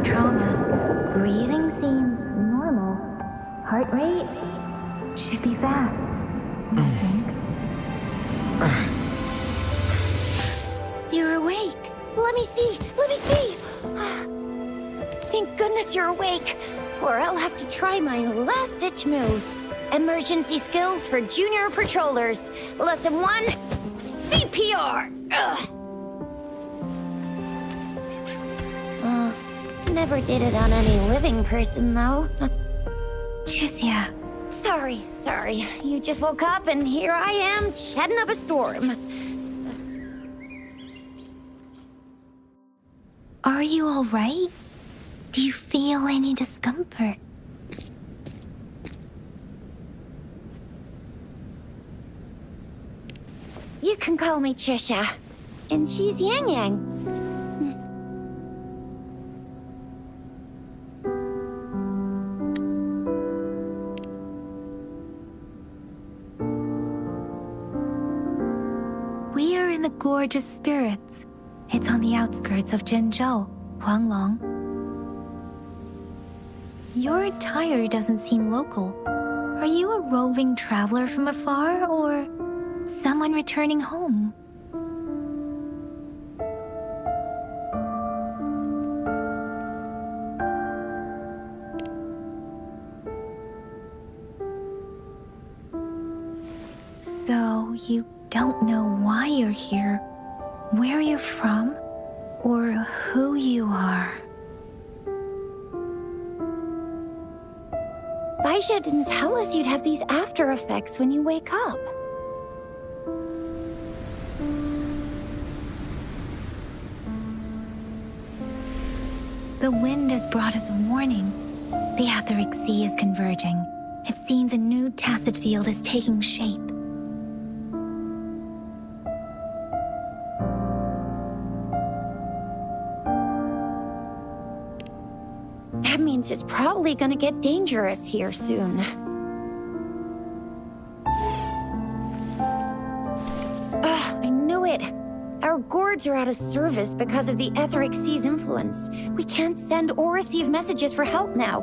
trauma. Breathing seems normal. Heart rate should be fast, I think. You're awake. Let me see! Let me see! Thank goodness you're awake, or I'll have to try my last-ditch move. Emergency skills for junior patrollers. Lesson 1, CPR! Never did it on any living person, though. Jusia. Sorry. You just woke up, and here I am, chatting up a storm. Are you all right? Do you feel any discomfort? You can call me Trisha. And she's Yang Yang. We are in the Gorgeous Spirits. It's on the outskirts of Zhenzhou, Huanglong. Your attire doesn't seem local. Are you a roving traveler from afar, or someone returning home? So, you don't know why you're here, where you're from, or who you are. Baisha didn't tell us you'd have these after effects when you wake up. The wind has brought us a warning. The Etheric Sea is converging. It seems a new tacit field is taking shape. That means it's probably gonna get dangerous here soon. I knew it. Our gourds are out of service because of the Etheric Sea's influence. We can't send or receive messages for help now.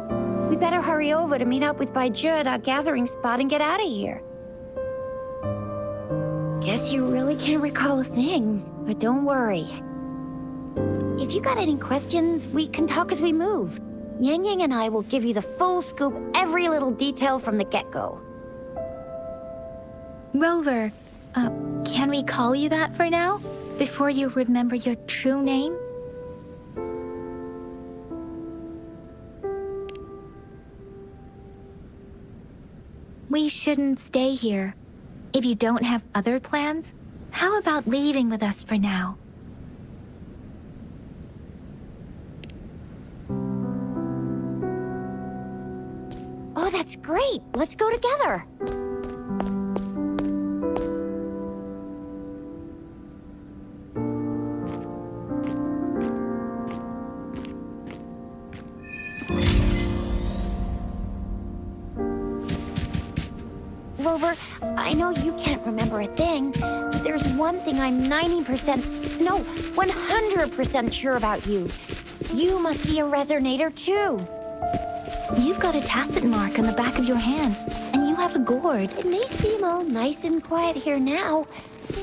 We better hurry over to meet up with Baizhi at our gathering spot and get out of here. Guess you really can't recall a thing, but don't worry. If you got any questions, we can talk as we move. Yang Yang and I will give you the full scoop, every little detail from the get-go. Rover, can we call you that for now? Before you remember your true name? We shouldn't stay here. If you don't have other plans, how about leaving with us for now? Oh, that's great! Let's go together! Rover, I know you can't remember a thing, but there's one thing I'm 90%, no, 100% sure about you. You must be a resonator too. You've got a tacit mark on the back of your hand, and you have a gourd. It may seem all nice and quiet here now,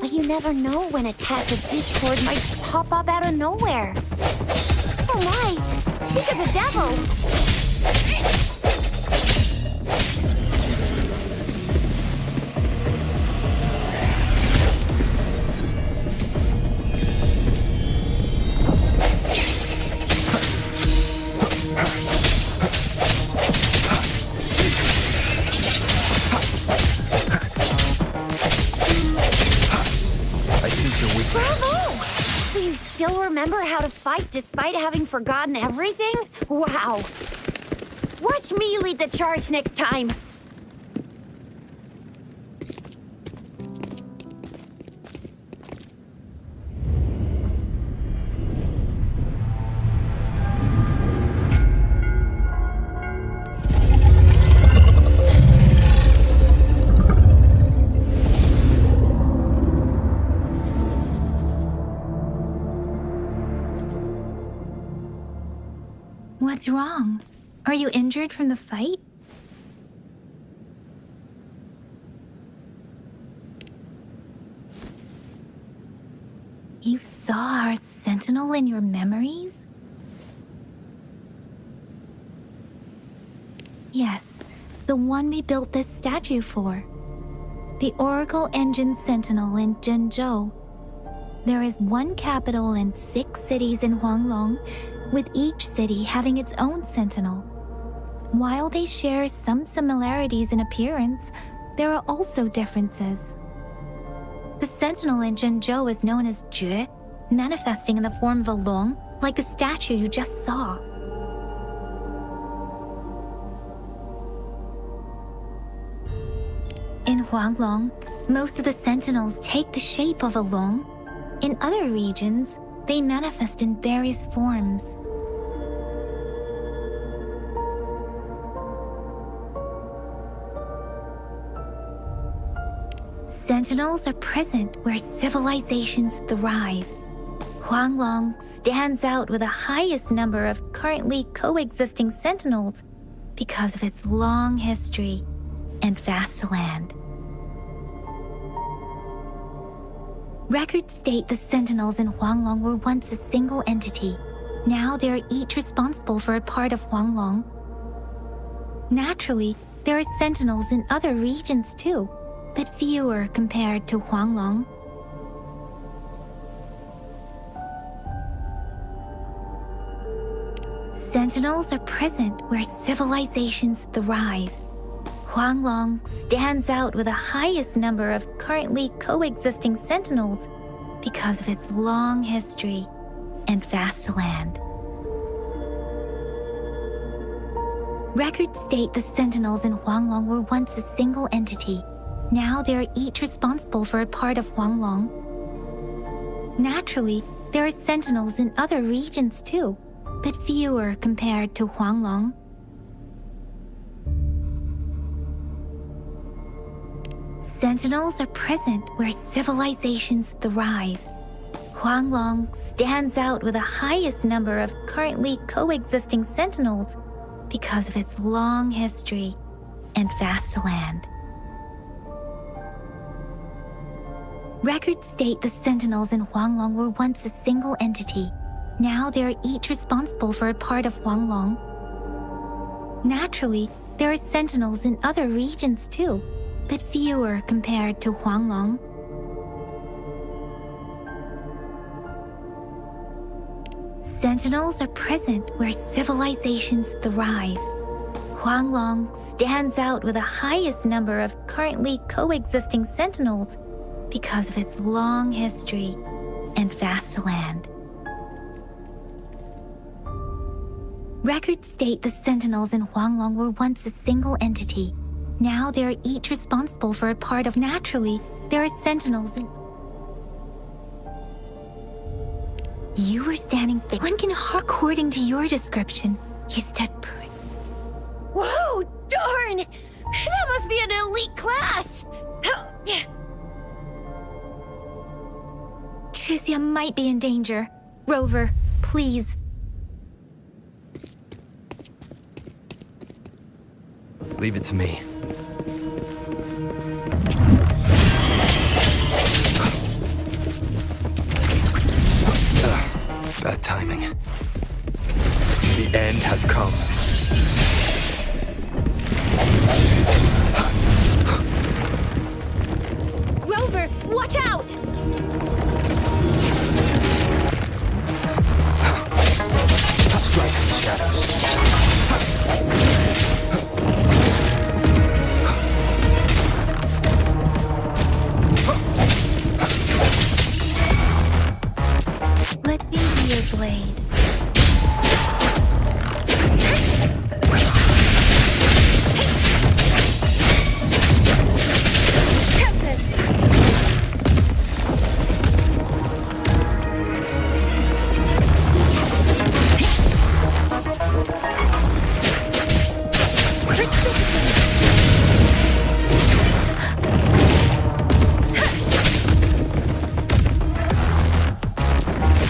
but you never know when a tacit discord might pop up out of nowhere. Oh my! Speak of the devil! Bravo! So you still remember how to fight despite having forgotten everything? Wow! Watch me lead the charge next time! What's wrong? Are you injured from the fight? You saw our sentinel in your memories? Yes, the one we built this statue for. The Oracle Engine Sentinel in Zhenzhou. There is one capital and 6 cities in Huanglong, with each city having its own sentinel. While they share some similarities in appearance, there are also differences. The sentinel in Zhenzhou is known as Jue, manifesting in the form of a long, like the statue you just saw. In Huanglong, most of the sentinels take the shape of a long. In other regions, they manifest in various forms. Sentinels are present where civilizations thrive. Huanglong stands out with the highest number of currently coexisting sentinels because of its long history and vast land. Records state the sentinels in Huanglong were once a single entity. Now they are each responsible for a part of Huanglong. Naturally, there are sentinels in other regions too, but fewer compared to Huanglong. Sentinels are present where civilizations thrive. Huanglong stands out with the highest number of currently coexisting sentinels because of its long history and vast land. Records state the sentinels in Huanglong were once a single entity. Now they are each responsible for a part of Huanglong. Naturally, there are sentinels in other regions too, but fewer compared to Huanglong. Sentinels are present where civilizations thrive. Huanglong stands out with the highest number of currently coexisting sentinels because of its long history and vast land. Records state the sentinels in Huanglong were once a single entity. Now they are each responsible for a part of Huanglong. Naturally, there are sentinels in other regions too, but fewer compared to Huanglong. Sentinels are present where civilizations thrive. Huanglong stands out with the highest number of currently coexisting sentinels because of its long history and vast land. Records state the sentinels in Huanglong were once a single entity. Now they are each responsible for a part of. Naturally, there are sentinels in. You were standing there. One can according to your description. You stood. Whoa, darn! That must be an elite class! Chisia might be in danger. Rover, please. Leave it to me. Bad timing. The end has come. Rover, watch out! Strike in the shadows. Let me be your blade.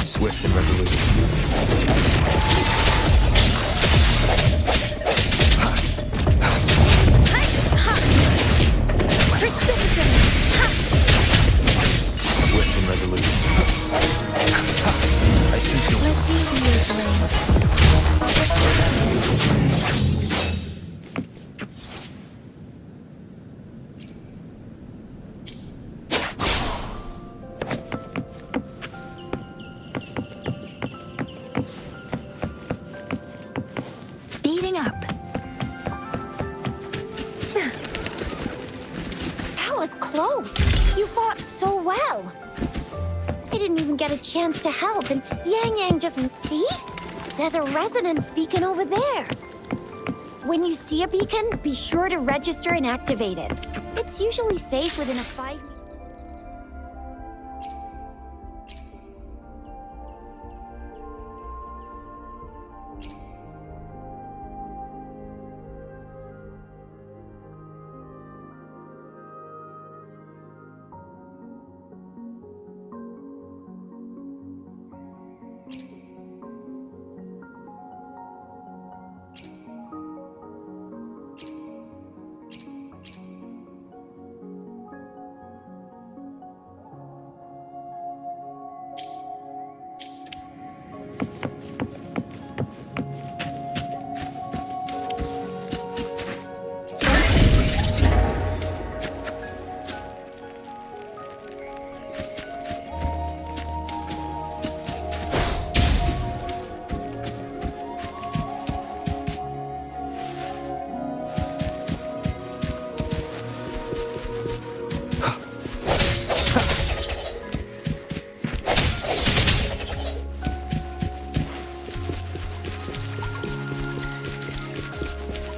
Swift and resolute. Swift and resolute. I sense your Let me be your blade. Speeding up. That was close. You fought so well. I didn't even get a chance to help, and Yang Yang just... See? There's a resonance beacon over there. When you see a beacon, be sure to register and activate it. It's usually safe within a 5...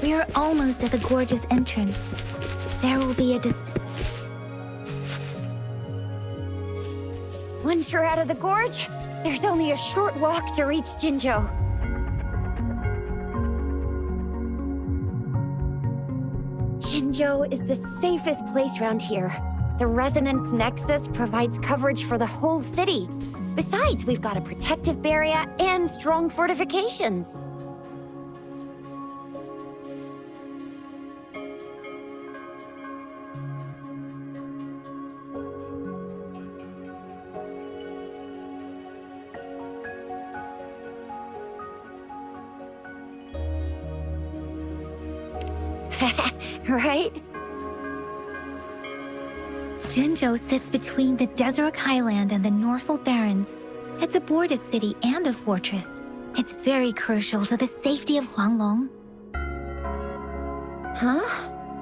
We are almost at the gorge's entrance. There will be a Once you're out of the gorge, there's only a short walk to reach Jinzhou. Jinzhou is the safest place around here. The Resonance Nexus provides coverage for the whole city. Besides, we've got a protective barrier and strong fortifications. Right? Jinzhou sits between the Desert Highland and the Northful Barrens. It's a border city and a fortress. It's very crucial to the safety of Huanglong. Huh?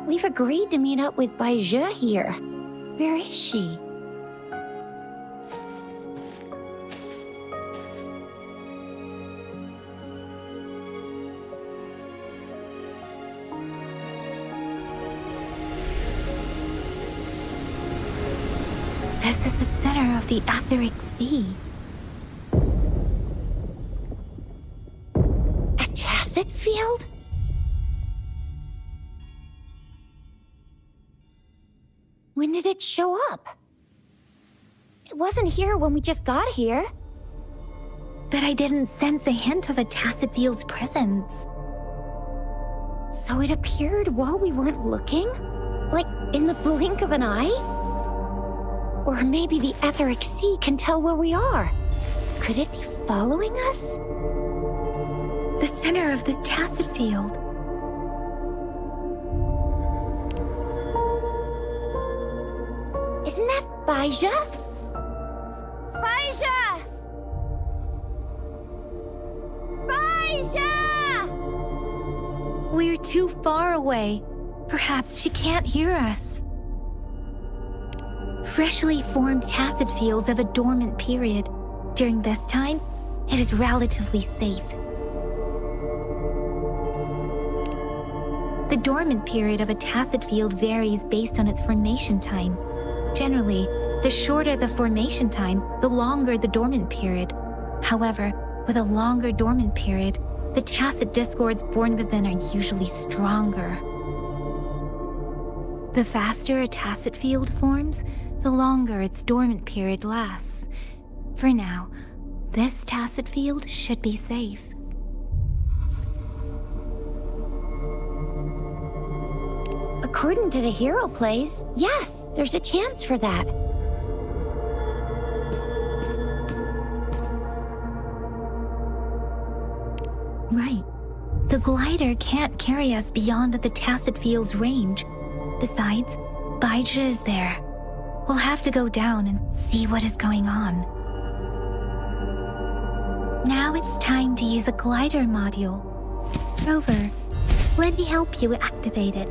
We've agreed to meet up with Bai Zhe here. Where is she? This is the center of the Etheric Sea. A tacit field? When did it show up? It wasn't here when we just got here. But I didn't sense a hint of a tacit field's presence. So it appeared while we weren't looking? Like in the blink of an eye? Or maybe the Etheric Sea can tell where we are. Could it be following us? The center of the tacit field. Isn't that Bai Zhe? Bai Zhe! Bai Zhe! We're too far away. Perhaps she can't hear us. Freshly formed tacit fields have a dormant period. During this time, it is relatively safe. The dormant period of a tacit field varies based on its formation time. Generally, the shorter the formation time, the longer the dormant period. However, with a longer dormant period, the tacit discords born within are usually stronger. The faster a tacit field forms, the longer its dormant period lasts. For now, this tacit field should be safe. According to the hero plays, yes, there's a chance for that. Right. The glider can't carry us beyond the Tacet Field's range. Besides, Baija is there. We'll have to go down and see what is going on. Now it's time to use the glider module. Rover, let me help you activate it.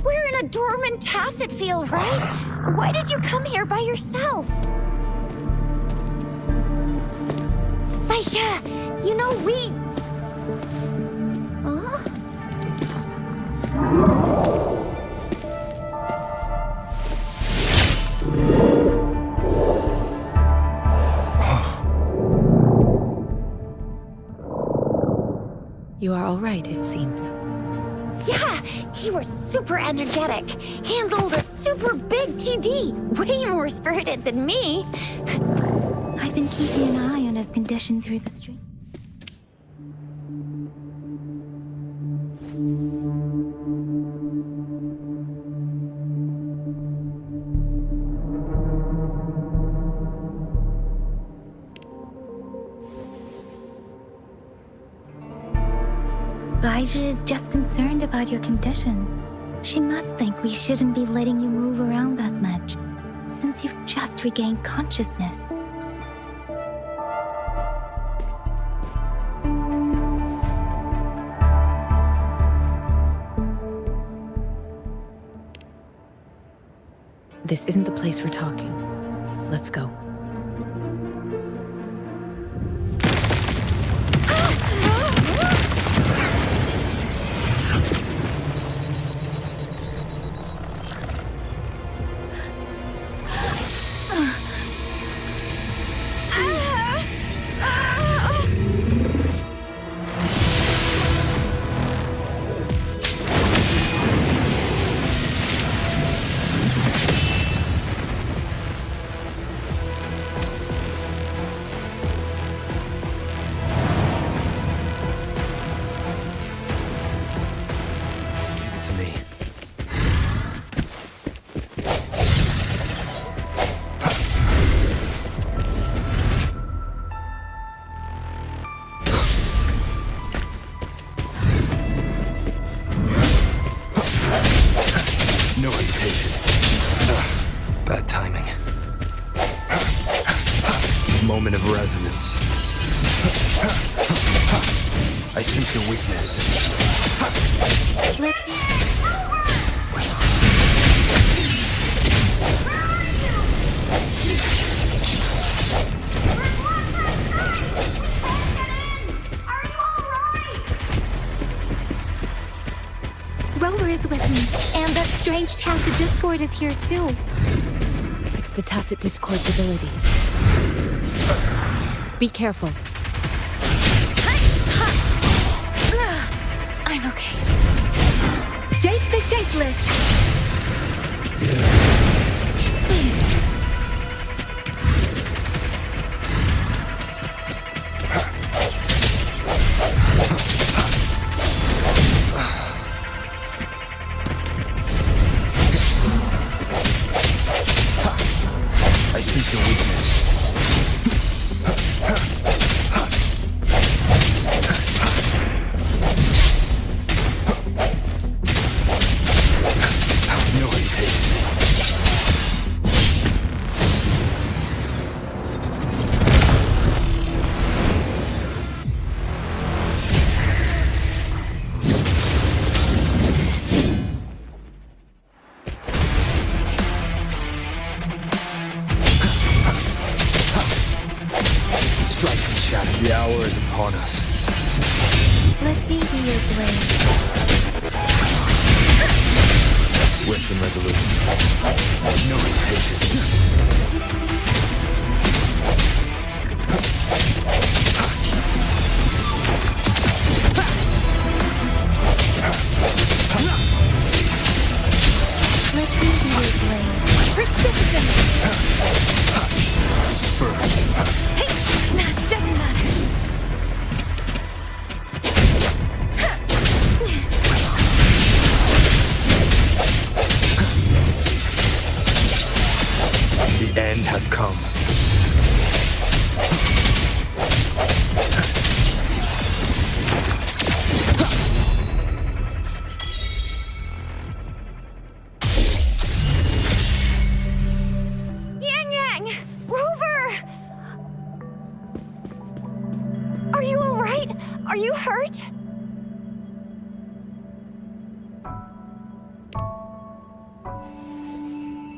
We're in a dormant Tacet Field, right? Why did you come here by yourself? Baija, you know we... Huh? You are all right, it seems. Yeah, he was super energetic. Handled a super big TD. Way more spirited than me. I've been keeping an eye on his condition through the street. Baija is just concerned about your condition. She must think we shouldn't be letting you move around that much, since you've just regained consciousness. This isn't the place for talking. Let's go. No hesitation. Bad timing. Moment of resonance. I sense your weakness. Rover is with me, and that strange Tacet Discord is here too. It's the Tacet Discord's ability. Be careful. I'm okay. Shake the shapeless! I sense your weakness. No hesitation. Strike and shatter. The hour is upon us. Let me be your blade. Swift and resolute. No hesitation. right? Are you hurt?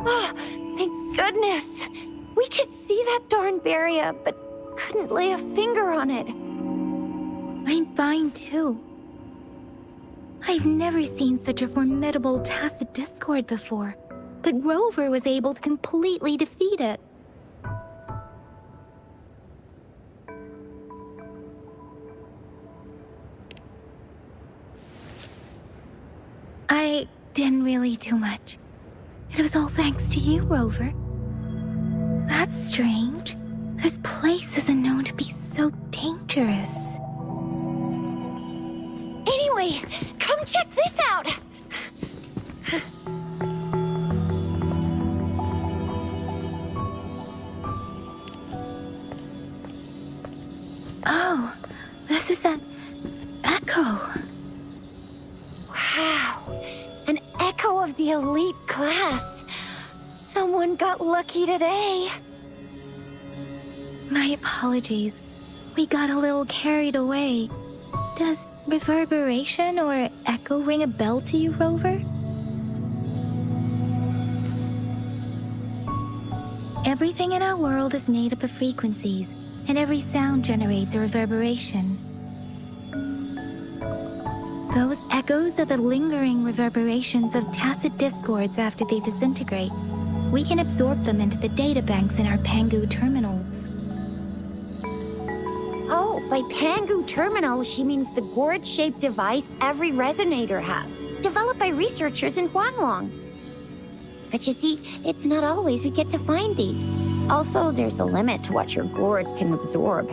Oh, thank goodness. We could see that darn barrier, but couldn't lay a finger on it. I'm fine too. I've never seen such a formidable tacit discord before, but Rover was able to completely defeat it. I didn't really do much. It was all thanks to you, Rover. That's strange. This place isn't known to be so dangerous. Anyway, come check this out! Oh, this is an echo. Wow, an echo of the elite class. Someone got lucky today. My apologies. We got a little carried away. Does reverberation or echo ring a bell to you, Rover? Everything in our world is made up of frequencies, and every sound generates a reverberation. Those echoes are the lingering reverberations of tacit discords after they disintegrate. We can absorb them into the databanks in our Pangu terminals. Oh, by Pangu Terminal, she means the gourd-shaped device every resonator has, developed by researchers in Huanglong. But you see, it's not always we get to find these. Also, there's a limit to what your gourd can absorb.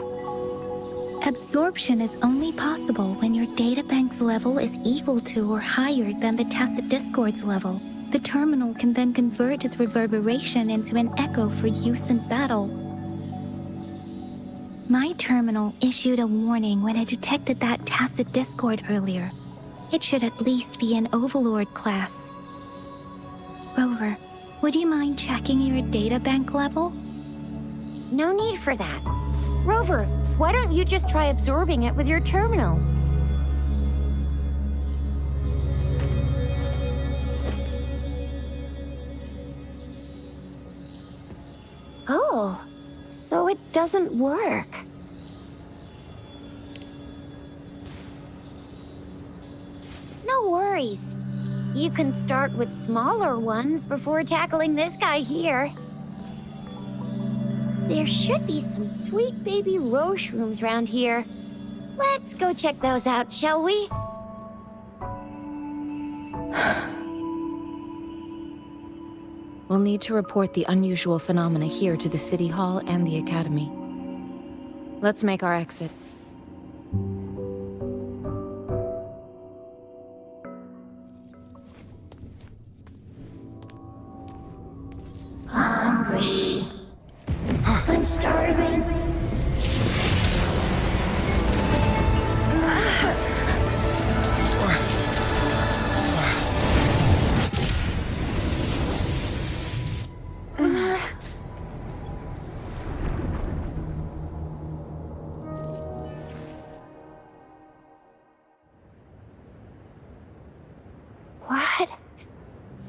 Absorption is only possible when your databank's level is equal to or higher than the tacit discord's level. The terminal can then convert its reverberation into an echo for use in battle. My terminal issued a warning when it detected that tacit discord earlier. It should at least be an Overlord class. Rover, would you mind checking your databank level? No need for that. Rover, why don't you just try absorbing it with your terminal? Oh, so it doesn't work. No worries. You can start with smaller ones before tackling this guy here. There should be some sweet baby roche rooms around here. Let's go check those out, shall we? We'll need to report the unusual phenomena here to the City Hall and the Academy. Let's make our exit. Hungry. I'm starving.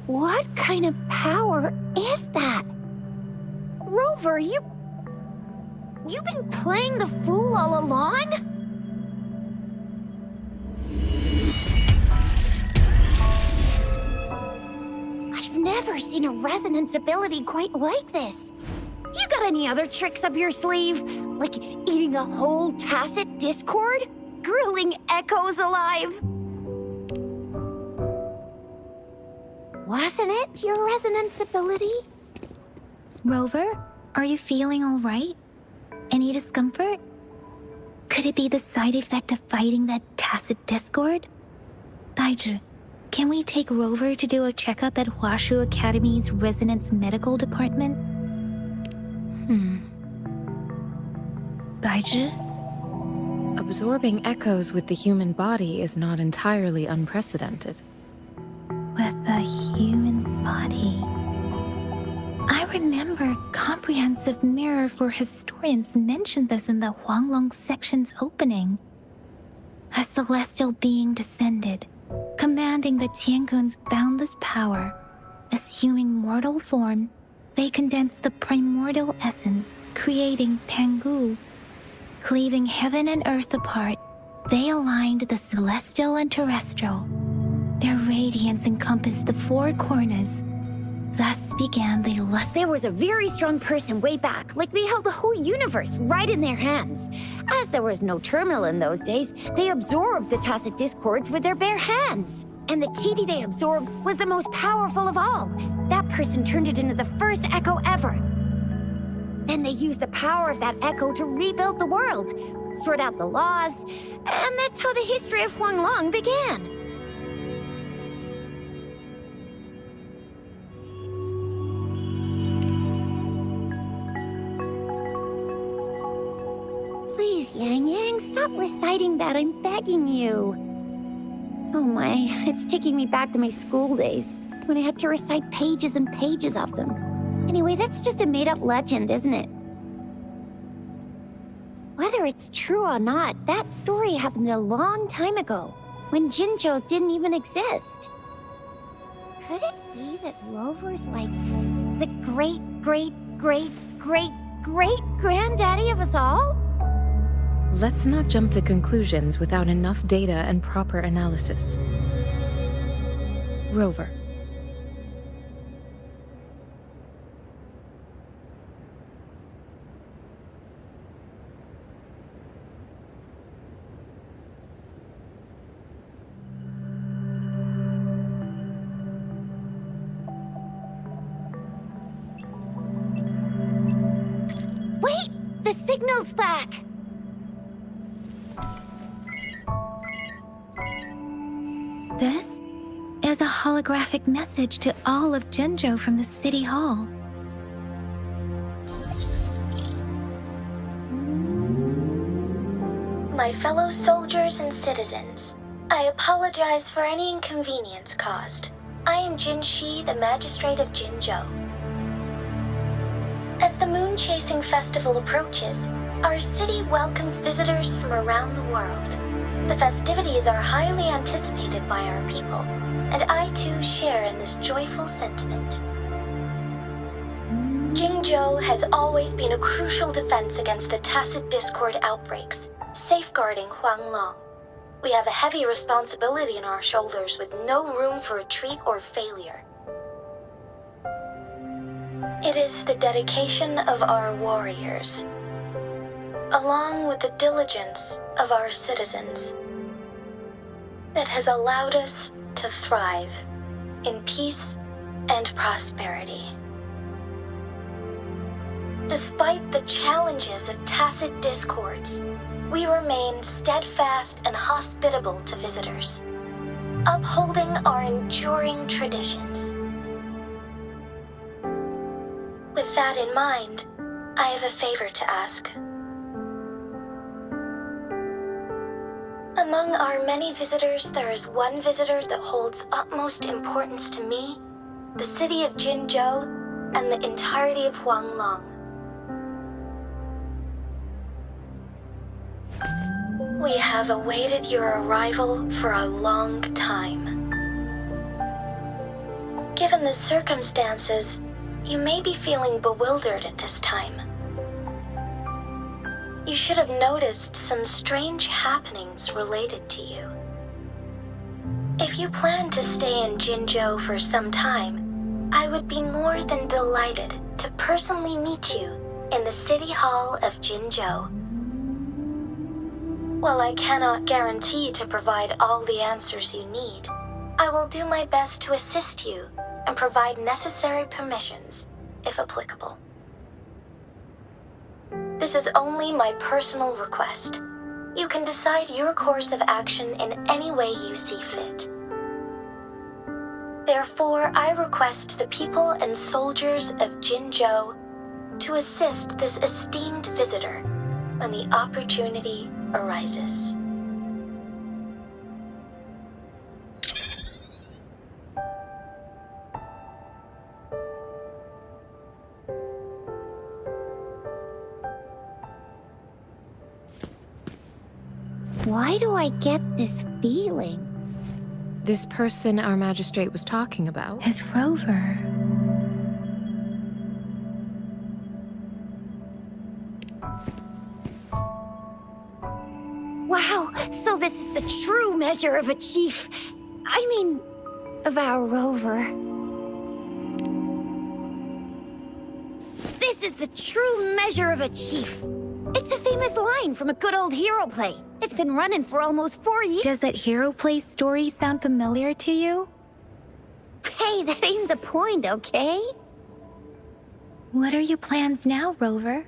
What kind of power is that? Rover, you've been playing the fool all along? I've never seen a resonance ability quite like this. You got any other tricks up your sleeve? Like eating a whole tacit discord? Grilling echoes alive? Wasn't it your resonance ability? Rover, are you feeling all right? Any discomfort? Could it be the side effect of fighting that tacit discord? Baizhi, can we take Rover to do a checkup at Huashu Academy's Resonance Medical Department? Baizhi? Absorbing echoes with the human body is not entirely unprecedented. With the human body. I remember Comprehensive Mirror for Historians mentioned this in the Huanglong section's opening. a celestial being descended, commanding the Tiangun's boundless power. Assuming mortal form, they condensed the primordial essence, creating Pangu. Cleaving heaven and earth apart, they aligned the celestial and terrestrial. Their radiance encompassed the four corners. Thus began the lust. There was a very strong person way back, like they held the whole universe right in their hands. As there was no terminal in those days, they absorbed the tacit discords with their bare hands. And the TD they absorbed was the most powerful of all. That person turned it into the first echo ever. Then they used the power of that echo to rebuild the world, sort out the laws, and that's how the history of Huanglong began. Please, Yang Yang, stop reciting that, I'm begging you. Oh my, it's taking me back to my school days, when I had to recite pages and pages of them. Anyway, that's just a made-up legend, isn't it? Whether it's true or not, that story happened a long time ago, when Jinzhou didn't even exist. Could it be that Rover's like the great-great-great-great-great-granddaddy of us all? Let's not jump to conclusions without enough data and proper analysis. Rover. Wait! The signal's back! This is a holographic message to all of Jinzhou from the City Hall. My fellow soldiers and citizens, I apologize for any inconvenience caused. I am Jin Shi, the Magistrate of Jinzhou. As the Moon-Chasing Festival approaches, our city welcomes visitors from around the world. The festivities are highly anticipated by our people, and I too share in this joyful sentiment. Jinzhou has always been a crucial defense against the tacit discord outbreaks, safeguarding Huanglong. We have a heavy responsibility on our shoulders with no room for retreat or failure. It is the dedication of our warriors, along with the diligence of our citizens, that has allowed us to thrive in peace and prosperity. Despite the challenges of tacit discords, we remain steadfast and hospitable to visitors, upholding our enduring traditions. With that in mind, I have a favor to ask. Among our many visitors, there is one visitor that holds utmost importance to me, the city of Jinzhou, and the entirety of Huanglong. We have awaited your arrival for a long time. Given the circumstances, you may be feeling bewildered at this time. You should have noticed some strange happenings related to you. If you plan to stay in Jinzhou for some time, I would be more than delighted to personally meet you in the City Hall of Jinzhou. While I cannot guarantee to provide all the answers you need, I will do my best to assist you and provide necessary permissions, if applicable. This is only my personal request. You can decide your course of action in any way you see fit. Therefore, I request the people and soldiers of Jinzhou to assist this esteemed visitor when the opportunity arises. Why do I get this feeling? This person our magistrate was talking about? His rover. Wow, so this is the true measure of a chief. I mean, of our rover. This is the true measure of a chief. It's a famous line from a good old hero play. It's been running for almost 4 years. Does that hero play story sound familiar to you? Hey, that ain't the point, okay? What are your plans now, Rover?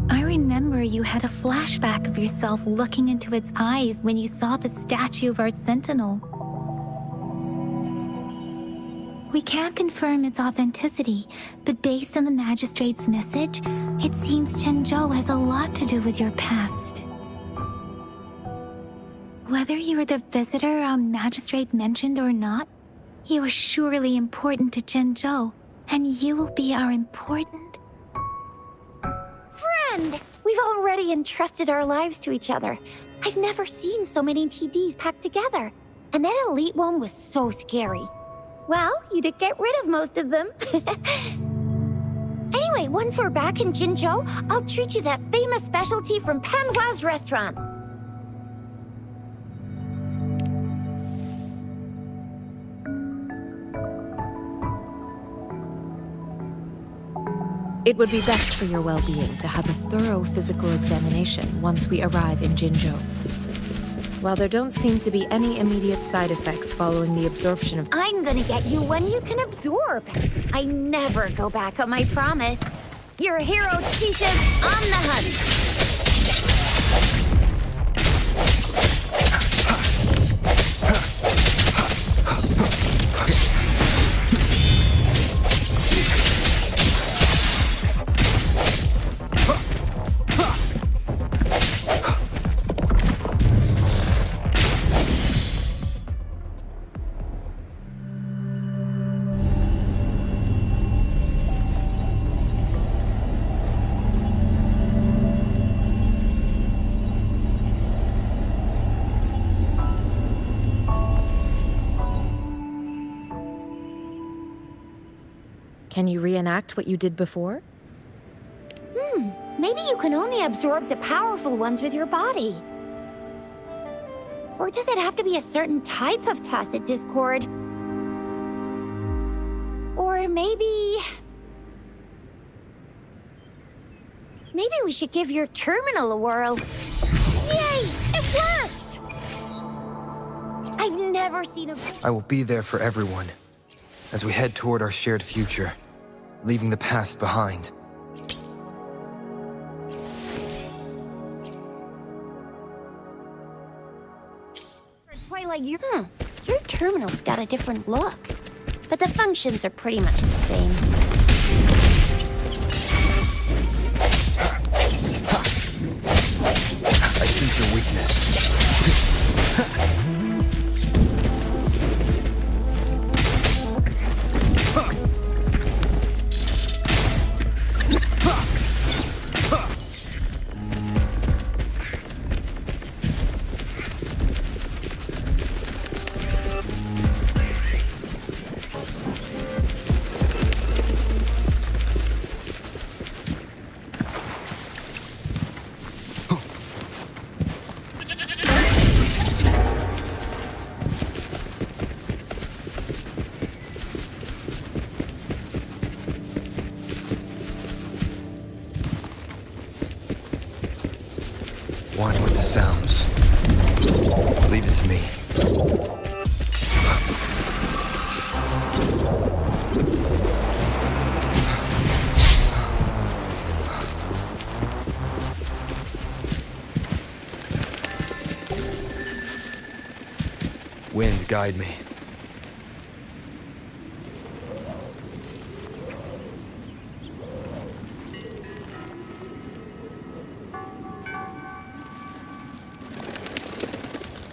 I remember you had a flashback of yourself looking into its eyes when you saw the statue of our sentinel. We can't confirm its authenticity, but based on the magistrate's message, it seems Jinzhou has a lot to do with your past. Whether you are the visitor our magistrate mentioned or not, you are surely important to Jinzhou, and you will be our important... Friend! We've already entrusted our lives to each other. I've never seen so many TDs packed together. And that elite one was so scary. Well, you did get rid of most of them. Anyway, once we're back in Jinzhou, I'll treat you that famous specialty from Panhua's restaurant. It would be best for your well-being to have a thorough physical examination once we arrive in Jinzhou. While there don't seem to be any immediate side effects following the absorption of... I'm gonna get you one you can absorb. I never go back on my promise. Your hero Chicha's on the hunt. Can you reenact what you did before? Maybe you can only absorb the powerful ones with your body. Or does it have to be a certain type of tacit discord? Or maybe we should give your terminal a whirl. Yay! It worked! I've never seen a... I will be there for everyone as we head toward our shared future, leaving the past behind. Quite like you. Your terminal's got a different look, but the functions are pretty much the same. I sense your weakness. One with the sounds. Leave it to me. Wind, guide me.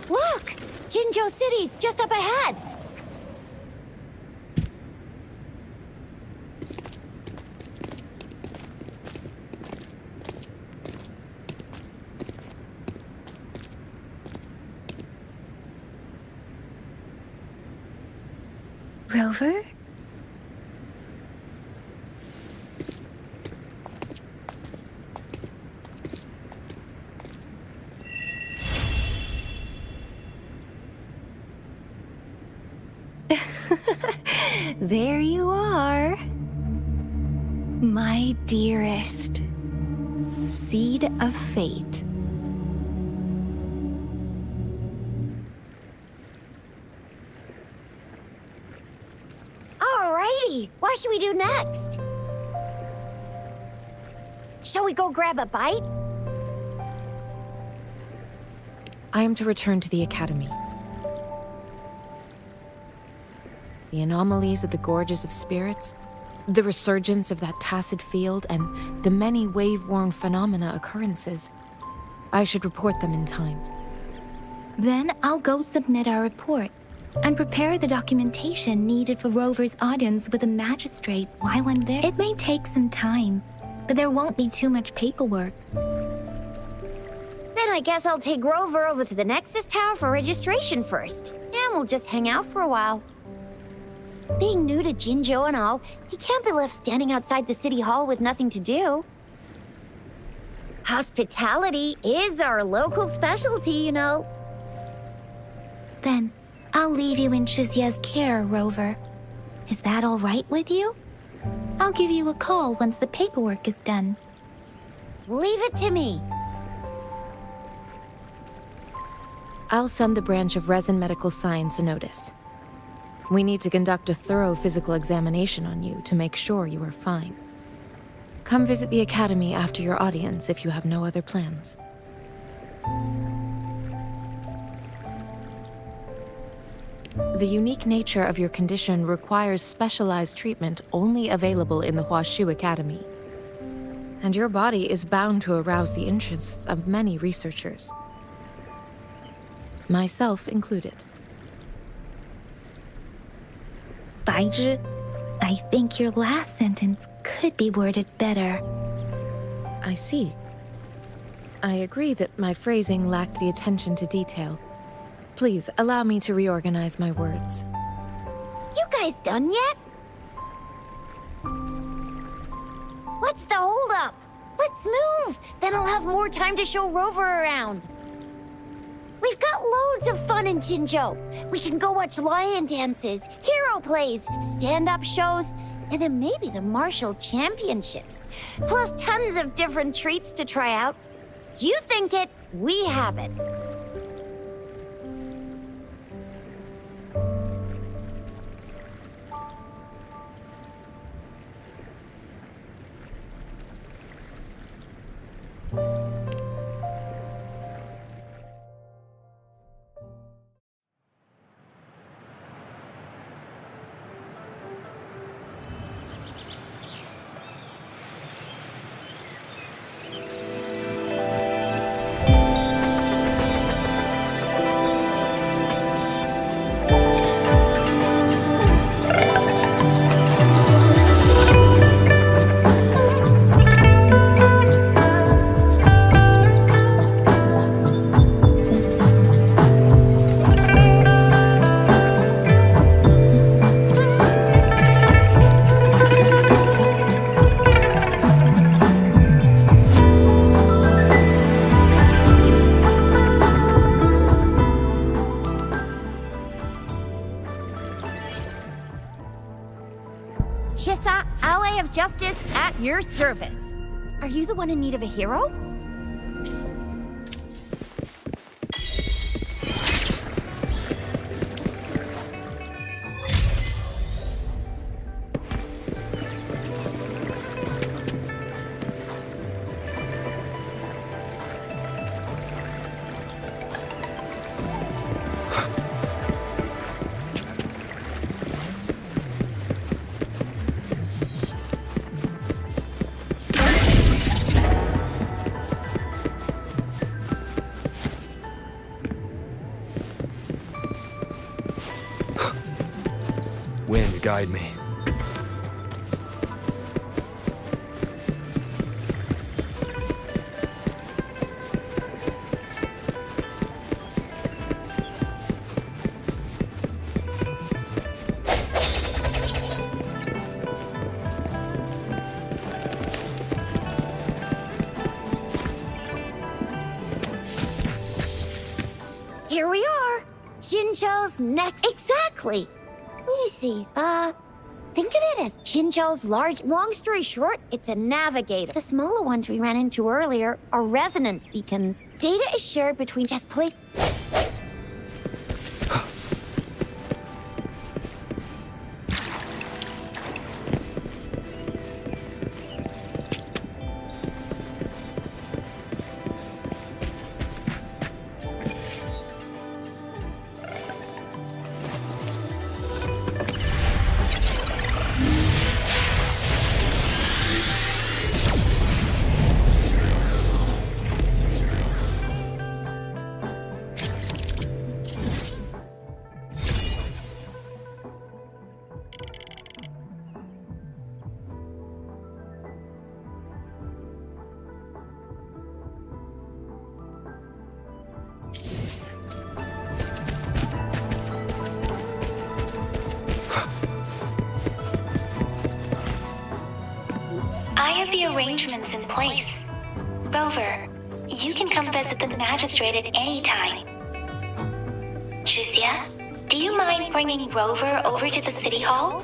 Look! Jinzhou City's just up ahead! Rover? There you are. My dearest. Seed of fate. Alrighty, what should we do next? Shall we go grab a bite? I am to return to the Academy. The anomalies of the Gorges of Spirits, the resurgence of that tacit field, and the many wave-worn phenomena occurrences. I should report them in time. Then I'll go submit our report and prepare the documentation needed for Rover's audience with the magistrate while I'm there. It may take some time, but there won't be too much paperwork. Then I guess I'll take Rover over to the Nexus Tower for registration first, and we'll just hang out for a while. Being new to Jinzhou and all, he can't be left standing outside the city hall with nothing to do. Hospitality is our local specialty, you know. Then I'll leave you in Shizia's care, Rover. Is that all right with you? I'll give you a call once the paperwork is done. Leave it to me. I'll send the branch of Resin Medical Science a notice. We need to conduct a thorough physical examination on you to make sure you are fine. Come visit the Academy after your audience if you have no other plans. The unique nature of your condition requires specialized treatment only available in the Huashu Academy. And your body is bound to arouse the interests of many researchers. Myself included. Baizhi, I think your last sentence could be worded better. I see. I agree that my phrasing lacked the attention to detail. Please allow me to reorganize my words. You guys done yet? What's the holdup? Let's move! Then I'll have more time to show Rover around. We've got loads of fun in Jinzhou. We can go watch lion dances, hero plays, stand-up shows, and then maybe the martial championships. Plus tons of different treats to try out. You think it, we have it. Shisa, ally of justice, at your service. Are you the one in need of a hero? Wind, guide me. here we are. Jinzhou's next. Exactly. Let me see. Think of it as Jinzhou's long story short, it's a navigator. The smaller ones we ran into earlier are resonance beacons. Data is shared between just play. I have the arrangements in place. Rover, you can come visit the magistrate at any time. Juzia, do you mind bringing Rover over to the city hall?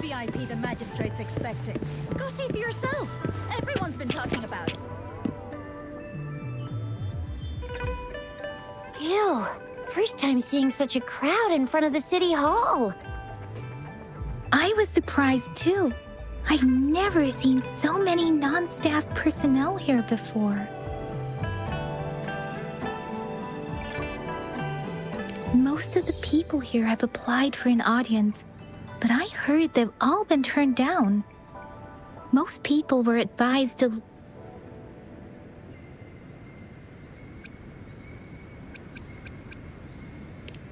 VIP the magistrate's expecting. Go see for yourself. Everyone's been talking about it. Ew. First time seeing such a crowd in front of the city hall. I was surprised too. I've never seen so many non-staff personnel here before. Most of the people here have applied for an audience, but I heard they've all been turned down. Most people were advised to...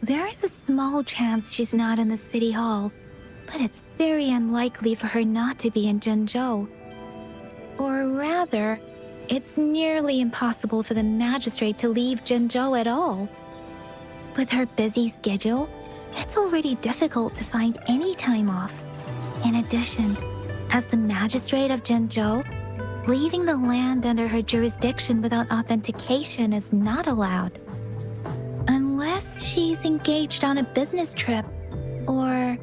There is a small chance she's not in the city hall, but it's very unlikely for her not to be in Zhengzhou. Or rather, it's nearly impossible for the magistrate to leave Zhengzhou at all. With her busy schedule, it's already difficult to find any time off. In addition, as the magistrate of Zhengzhou, Leaving the land under her jurisdiction without authentication is not allowed. Unless she's engaged on a business trip, or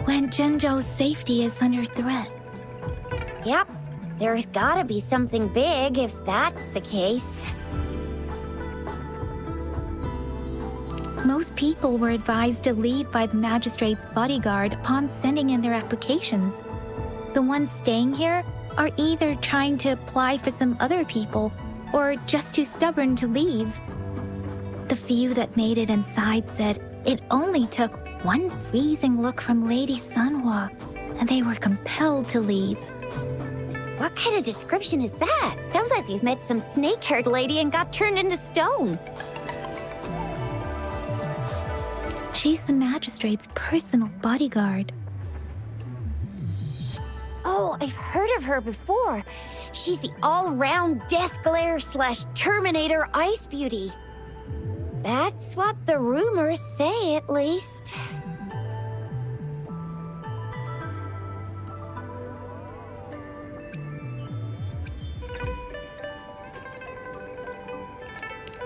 when Jinzhou's safety is under threat. Yep, there's gotta be something big if that's the case. Most people were advised to leave by the magistrate's bodyguard upon sending in their applications. The ones staying here are either trying to apply for some other people or just too stubborn to leave. The few that made it inside said it only took one freezing look from Lady Sanhua, and they were compelled to leave. What kind of description is that? Sounds like you've met some snake-haired lady and got turned into stone. She's the magistrate's personal bodyguard. Oh, I've heard of her before. She's the all-round Death Glare / Terminator Ice Beauty. That's what the rumors say, at least.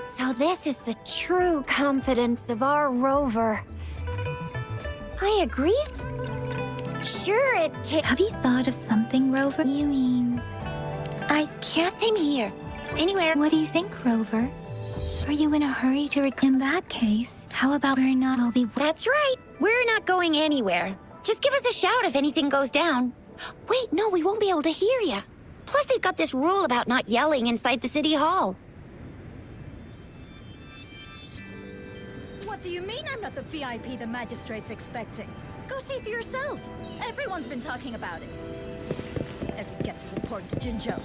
So this is the true confidence of our rover. I agree. Sure, it can. Have you thought of something, Rover? You mean... I can't... Same here. Anywhere. What do you think, Rover? Are you in a hurry to in that case? How about we're not... We'll be... That's right. We're not going anywhere. Just give us a shout if anything goes down. Wait, no, we won't be able to hear you. Plus, they've got this rule about not yelling inside the city hall. What do you mean I'm not the VIP the magistrate's expecting? Go see for yourself. Everyone's been talking about it. Every guess is important to Jinzhou.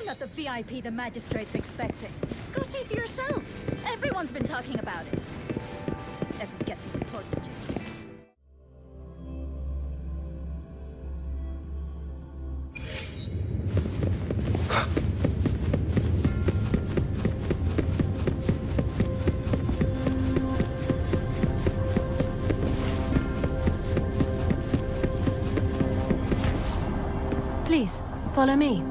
Not the VIP the magistrate's expecting. Go see for yourself. Everyone's been talking about it. Every guess is important to Jinzhou. Please, follow me.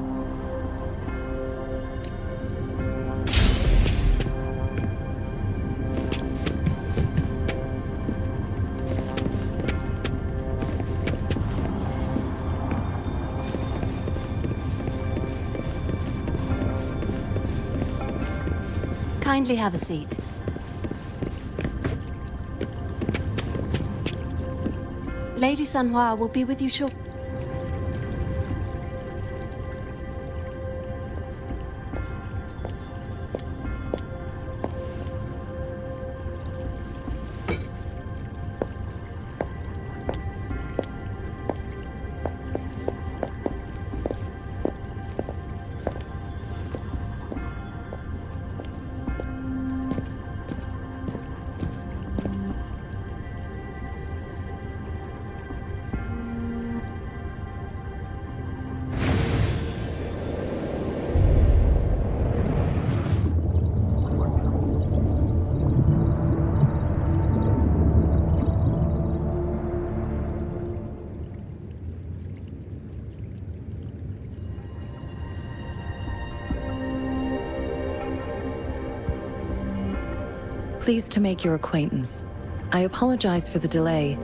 Kindly have a seat. Lady Sanhua will be with you shortly. Pleased to make your acquaintance. I apologize for the delay.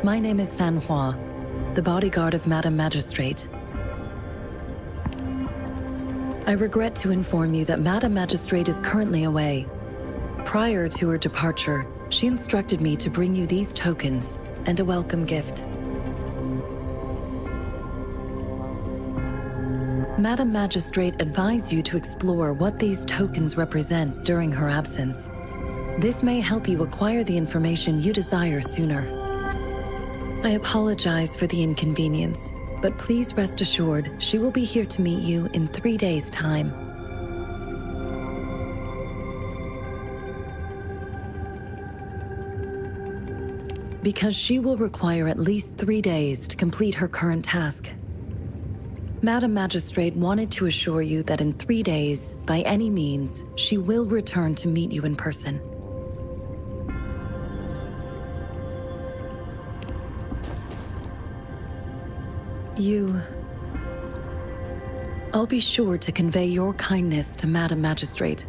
My name is Sanhua, the bodyguard of Madam Magistrate. I regret to inform you that Madam Magistrate is currently away. Prior to her departure, she instructed me to bring you these tokens and a welcome gift. Madam Magistrate advised you to explore what these tokens represent during her absence. This may help you acquire the information you desire sooner. I apologize for the inconvenience, but please rest assured she will be here to meet you in 3 days' time. Because she will require at least 3 days to complete her current task. Madam Magistrate wanted to assure you that in 3 days, by any means, she will return to meet you in person. I'll be sure to convey your kindness to Madam Magistrate.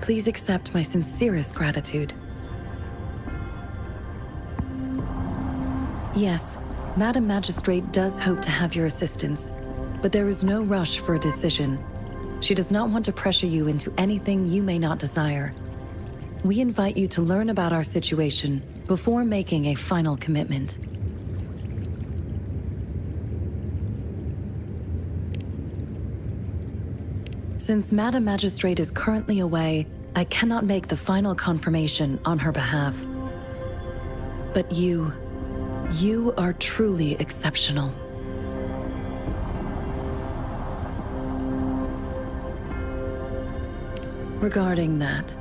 Please accept my sincerest gratitude. Yes, Madam Magistrate does hope to have your assistance, but there is no rush for a decision. She does not want to pressure you into anything you may not desire. We invite you to learn about our situation before making a final commitment. Since Madam Magistrate is currently away, I cannot make the final confirmation on her behalf. But you are truly exceptional. Regarding that,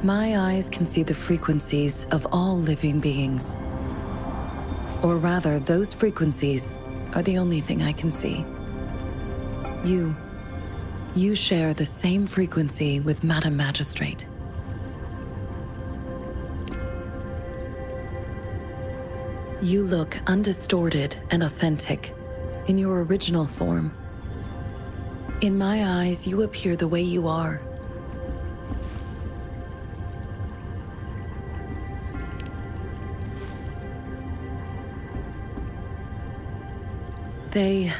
my eyes can see the frequencies of all living beings. Or rather, those frequencies are the only thing I can see. You share the same frequency with Madam Magistrate. You look undistorted and authentic in your original form. In my eyes, you appear the way you are. They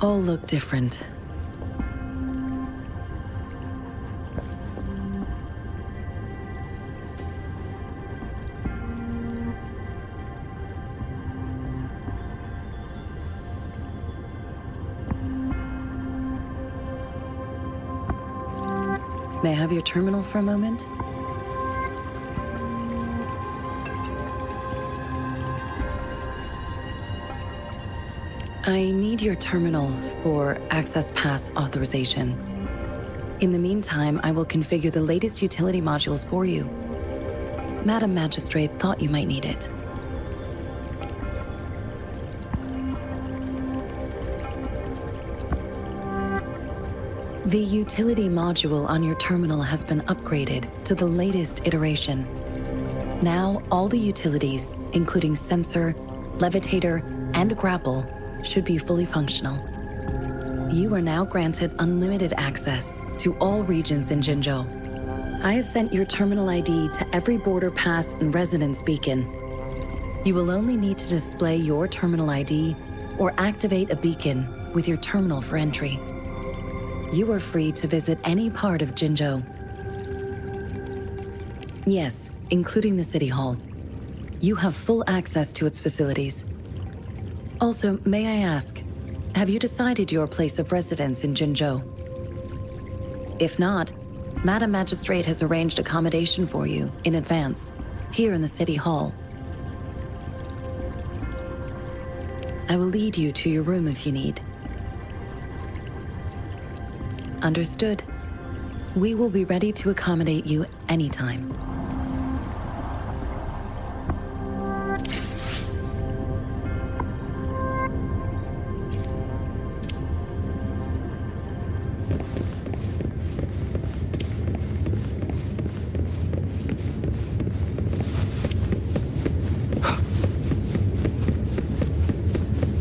all look different. May I have your terminal for a moment? I need your terminal for Access Pass authorization. In the meantime, I will configure the latest utility modules for you. Madam Magistrate thought you might need it. The utility module on your terminal has been upgraded to the latest iteration. Now, all the utilities, including sensor, levitator, and grapple, should be fully functional. You are now granted unlimited access to all regions in Jinzhou. I have sent your terminal ID to every border pass and residence beacon. You will only need to display your terminal ID or activate a beacon with your terminal for entry. You are free to visit any part of Jinzhou. Yes, including the City Hall. You have full access to its facilities. Also, may I ask, have you decided your place of residence in Jinzhou? If not, Madam Magistrate has arranged accommodation for you in advance, here in the City Hall. I will lead you to your room if you need. Understood. We will be ready to accommodate you anytime.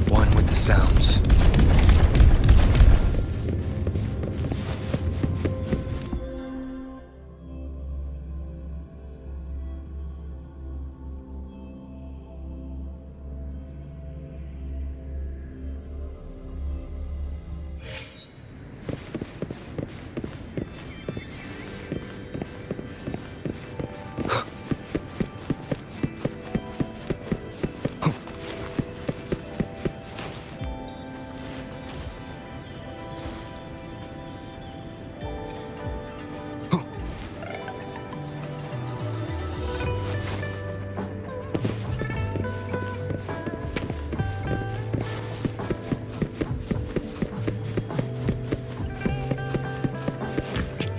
One with the sounds.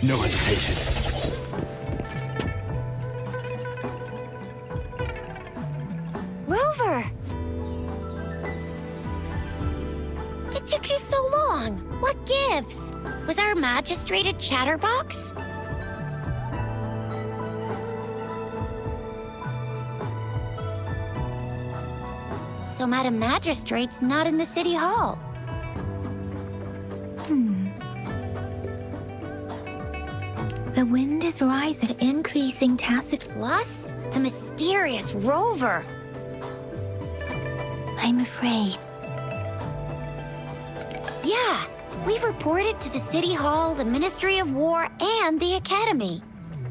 No hesitation. Rover! It took you so long. What gives? Was our magistrate a chatterbox? So Madam Magistrate's not in the city hall. The wind is rising, increasing tacit. Plus, the mysterious Rover. I'm afraid. Yeah, we've reported to the City Hall, the Ministry of War, and the Academy.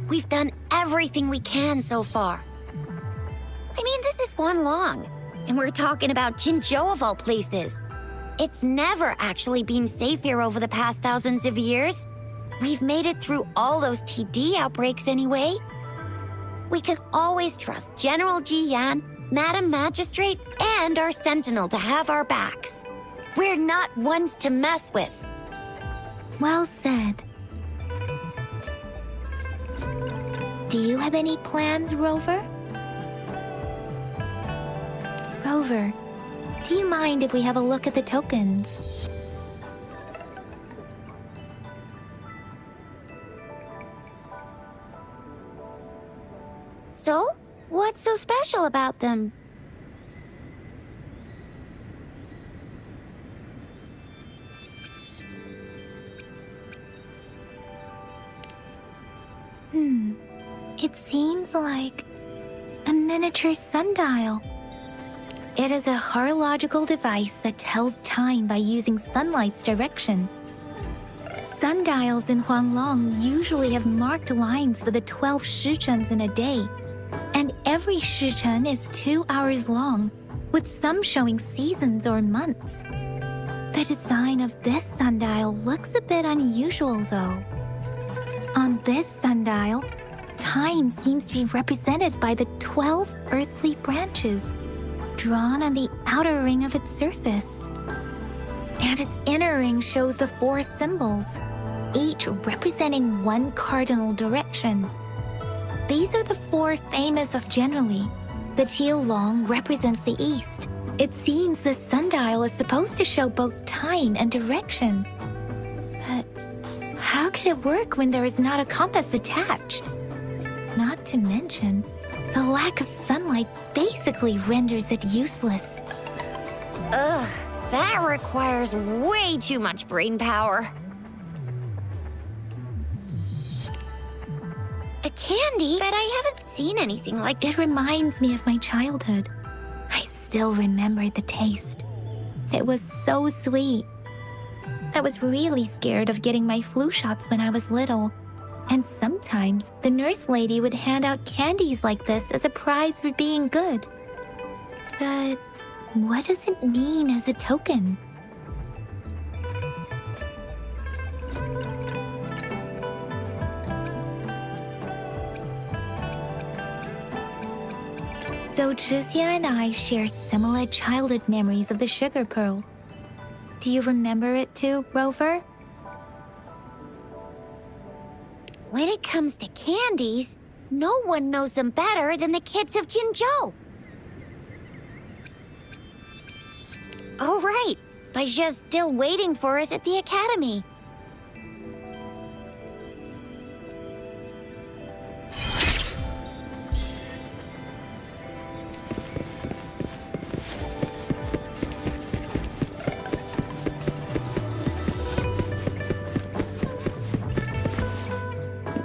We've done everything we can so far. I mean, this is one long, and we're talking about Jinzhou of all places. It's never actually been safe here over the past thousands of years. We've made it through all those TD outbreaks anyway. We can always trust General Ji Yan, Madam Magistrate, and our Sentinel to have our backs. We're not ones to mess with. Well said. Do you have any plans, Rover? Rover, do you mind if we have a look at the tokens? So, what's so special about them? It seems like a miniature sundial. It is a horological device that tells time by using sunlight's direction. Sundials in Huanglong usually have marked lines for the 12 shichens in a day, and every shichen is 2 hours long, with some showing seasons or months. The design of this sundial looks a bit unusual, though. On this sundial, time seems to be represented by the 12 earthly branches, drawn on the outer ring of its surface. And its inner ring shows the 4 symbols, each representing one cardinal direction. These are the 4 famous generally. The teal long represents the east. It seems the sundial is supposed to show both time and direction. But how can it work when there is not a compass attached? Not to mention, the lack of sunlight basically renders it useless. Ugh, that requires way too much brain power. A candy? But I haven't seen anything like It reminds me of my childhood. I still remember the taste. It was so sweet. I was really scared of getting my flu shots when I was little. And sometimes the nurse lady would hand out candies like this as a prize for being good. But what does it mean as a token? So Zhixia and I share similar childhood memories of the sugar pearl. Do you remember it too, Rover? When it comes to candies, no one knows them better than the kids of Jinzhou. Oh, right. Baijia's still waiting for us at the academy.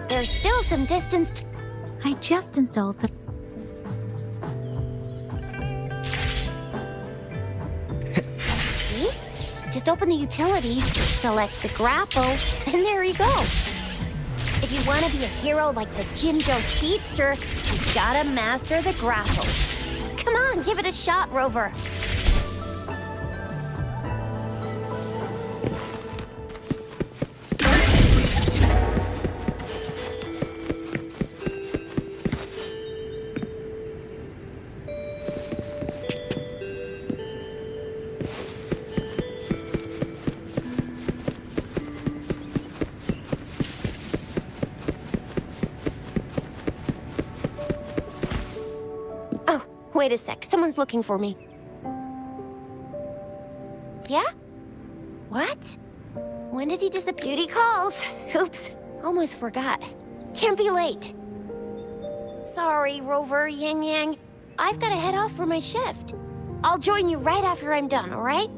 There's still some distance. I just installed the... See? Just open the utilities, select the grapple, and there you go. If you want to be a hero like the Jinzhou Speedster, you gotta master the grapple. Come on, give it a shot, Rover. Wait a sec, someone's looking for me. Yeah? What? When did he disappear? Duty calls. Oops, almost forgot. Can't be late. Sorry, Rover, Yang Yang. I've gotta head off for my shift. I'll join you right after I'm done, alright?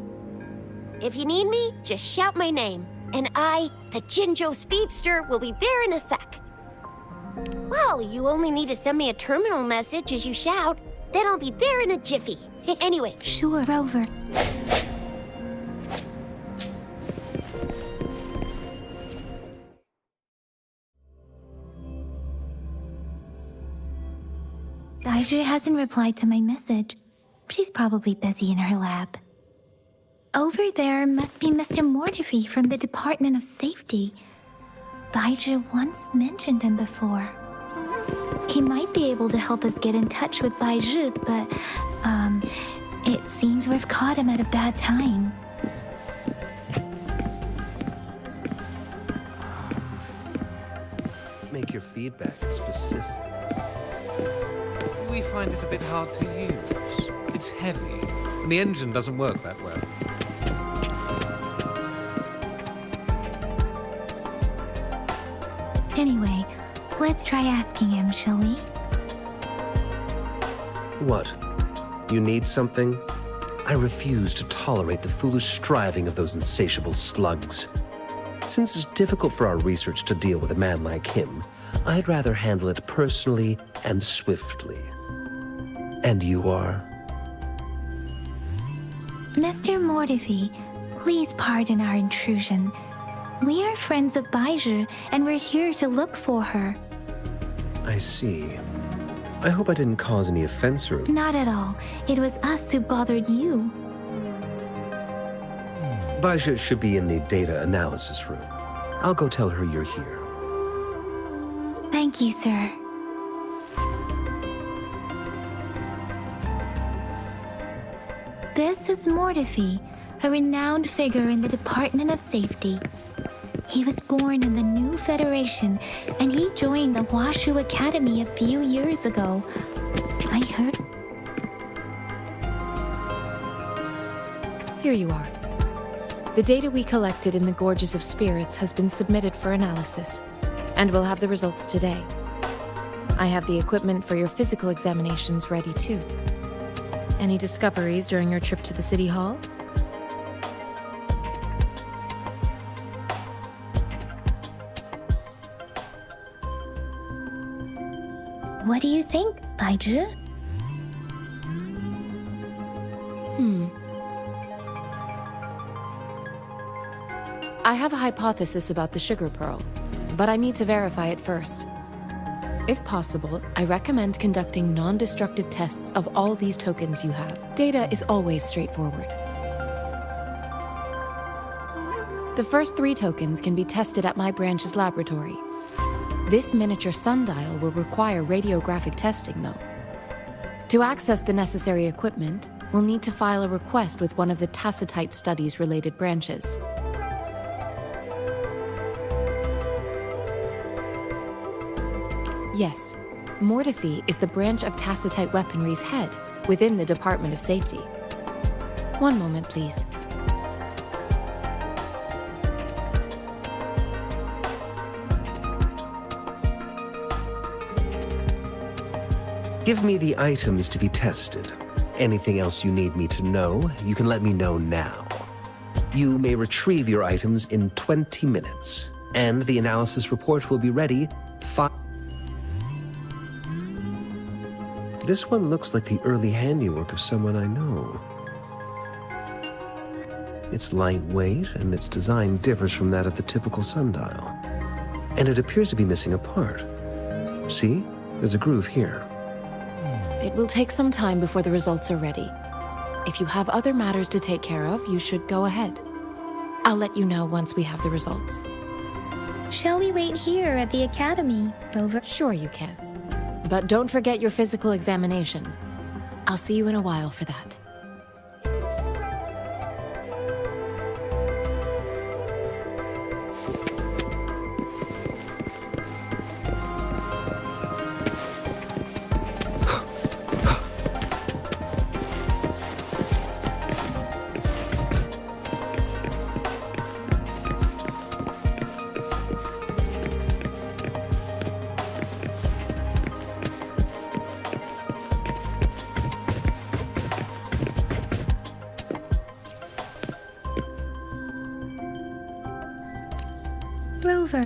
If you need me, just shout my name. And I, the Jinzhou Speedster, will be there in a sec. Well, you only need to send me a terminal message as you shout. Then I'll be there in a jiffy. Anyway. Sure, Rover. Baizhi hasn't replied to my message. She's probably busy in her lab. Over there must be Mr. Mortefi from the Department of Safety. Baizhi once mentioned him before. He might be able to help us get in touch with Baizhi, but, it seems we've caught him at a bad time. Make your feedback specific. We find it a bit hard to use. It's heavy, and the engine doesn't work that well. Anyway, let's try asking him, shall we? What? You need something? I refuse to tolerate the foolish striving of those insatiable slugs. Since it's difficult for our research to deal with a man like him, I'd rather handle it personally and swiftly. And you are? Mr. Mortefi, please pardon our intrusion. We are friends of Baizhi, and we're here to look for her. I see. I hope I didn't cause any offense or... Not at all. It was us who bothered you. Baizhi should be in the data analysis room. I'll go tell her you're here. Thank you, sir. This is Mortefi, a renowned figure in the Department of Safety. He was born in the new Federation, and he joined the Washu Academy a few years ago. I heard... Here you are. The data we collected in the Gorges of Spirits has been submitted for analysis, and we'll have the results today. I have the equipment for your physical examinations ready too. Any discoveries during your trip to the City Hall? What do you think, Baizhi? I have a hypothesis about the sugar pearl, but I need to verify it first. If possible, I recommend conducting non-destructive tests of all these tokens you have. Data is always straightforward. The first 3 tokens can be tested at my branch's laboratory. This miniature sundial will require radiographic testing, though. To access the necessary equipment, we'll need to file a request with one of the Tacitite Studies-related branches. Yes, Mortefi is the branch of Tacitite Weaponry's head within the Department of Safety. One moment, please. Give me the items to be tested. Anything else you need me to know, you can let me know now. You may retrieve your items in 20 minutes, and the analysis report will be ready 5... This one looks like the early handiwork of someone I know. It's lightweight, and its design differs from that of the typical sundial. And it appears to be missing a part. See? There's a groove here. It will take some time before the results are ready. If you have other matters to take care of, you should go ahead. I'll let you know once we have the results. Shall we wait here at the Academy, Rover? Sure you can. But don't forget your physical examination. I'll see you in a while for that. over.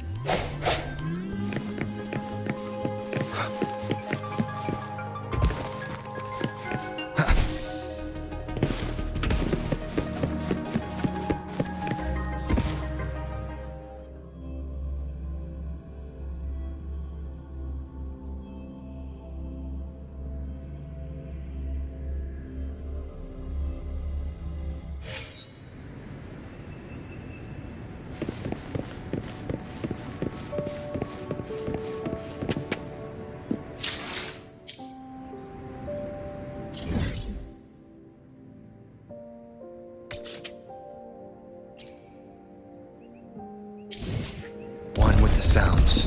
One with the sounds.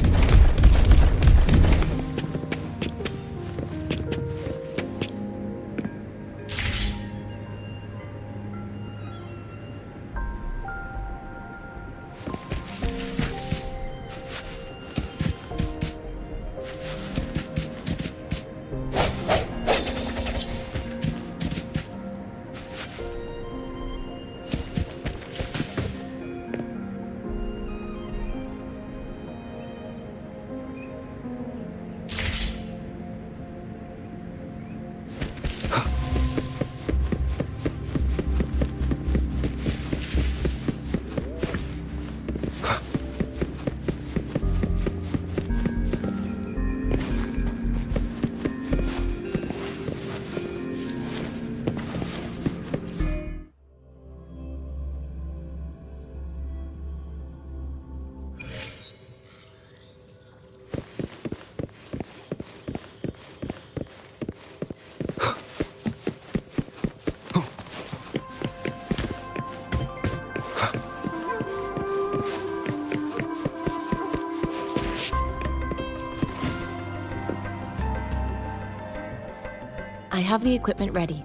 I have the equipment ready.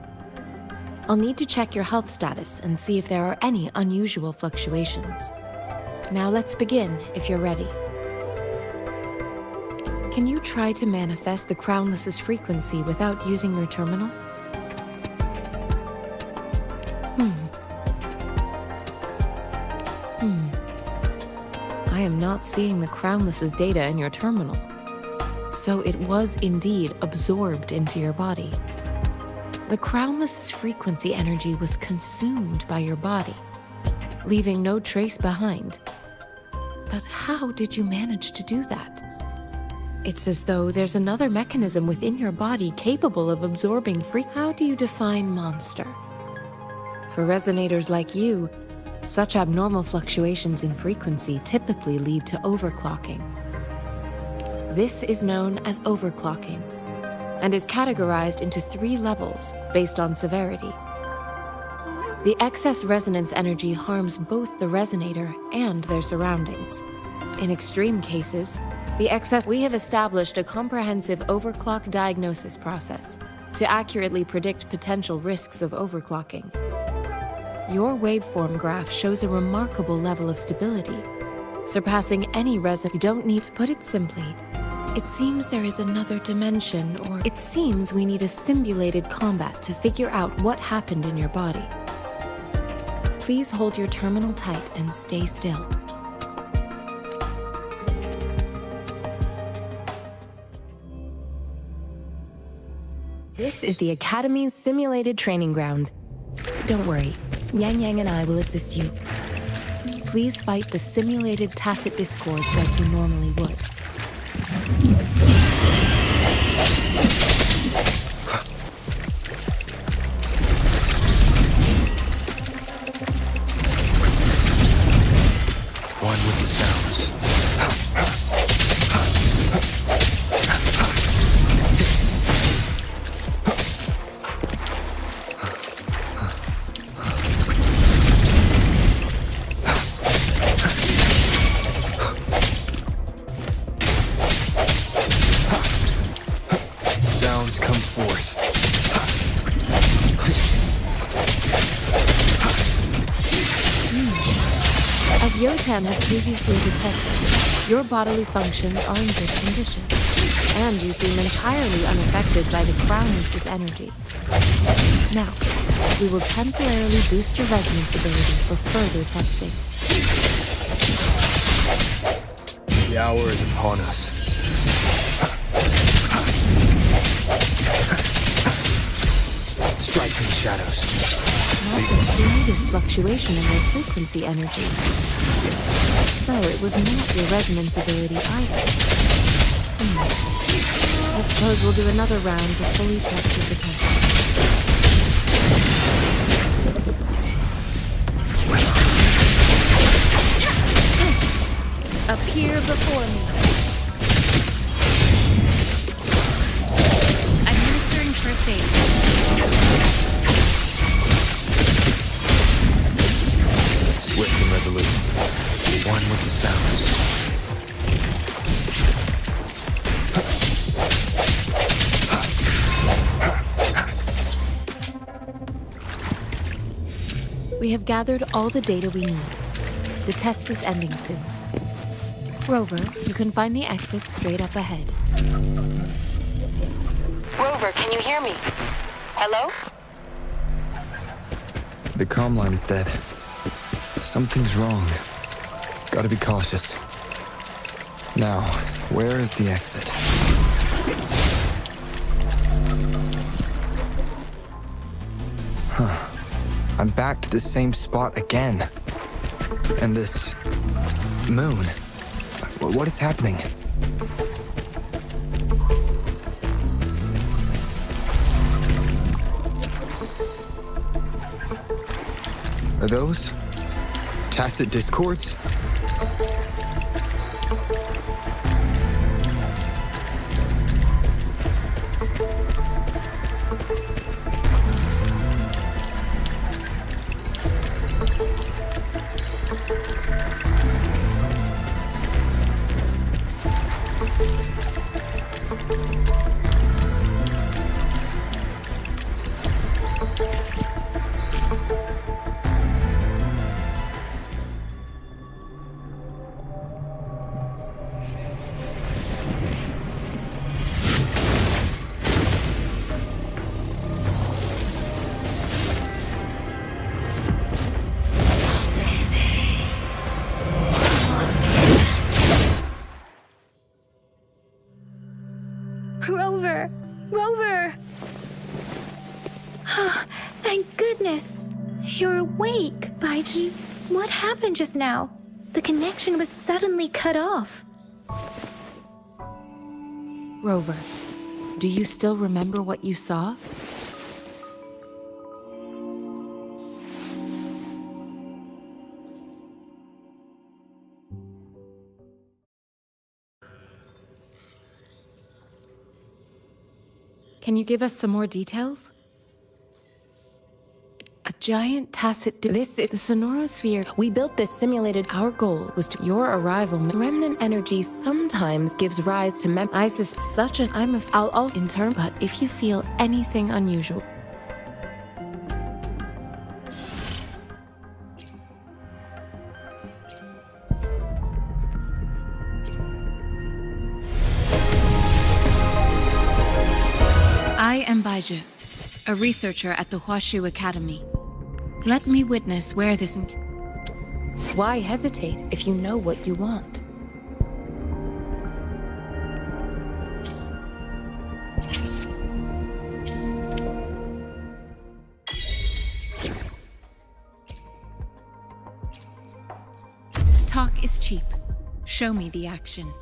I'll need to check your health status and see if there are any unusual fluctuations. Now let's begin, if you're ready. Can you try to manifest the Crownless's frequency without using your terminal? I am not seeing the Crownless's data in your terminal. So it was indeed absorbed into your body. The Crownless's frequency energy was consumed by your body, leaving no trace behind. But how did you manage to do that? It's as though there's another mechanism within your body capable of absorbing How do you define monster? For resonators like you, such abnormal fluctuations in frequency typically lead to overclocking. This is known as overclocking, and is categorized into 3 levels based on severity. The excess resonance energy harms both the resonator and their surroundings. In extreme cases, we have established a comprehensive overclock diagnosis process to accurately predict potential risks of overclocking. Your waveform graph shows a remarkable level of stability, surpassing any You don't need to put it simply. It seems there is another dimension, or it seems we need a simulated combat to figure out what happened in your body. Please hold your terminal tight and stay still. This is the Academy's simulated training ground. Don't worry, Yang Yang and I will assist you. Please fight the simulated tacit discords like you normally would. One with the sounds. Sounds come forth. As Yotan had previously detected, your bodily functions are in good condition, and you seem entirely unaffected by the Crownless's energy. Now, we will temporarily boost your resonance ability for further testing. The hour is upon us. Strike from the shadows. Not the slightest fluctuation in their frequency energy. So it was not your resonance ability either. I suppose we'll do another round to fully test your potential. Appear before me. Administering first aid. Swift and resolute. One with the sounds. We have gathered all the data we need. The test is ending soon. Rover, you can find the exit straight up ahead. Rover, can you hear me? Hello? The comm line is dead. Something's wrong. Gotta be cautious. Now, where is the exit? Huh. I'm back to the same spot again. And this moon. What is happening? Are those tacit discords? Rover! Rover! Thank goodness! You're awake, Baiji. What happened just now? The connection was suddenly cut off. Rover, do you still remember what you saw? Can you give us some more details? A giant tacit... This is... The sonorosphere... We built this simulated... Our goal was to... Your arrival... Remnant energy sometimes gives rise to ISIS... Such an... I'll in turn... But if you feel anything unusual... I am Baiju, a researcher at the Huashu Academy. Let me witness where this... Why hesitate if you know what you want? Talk is cheap. Show me the action.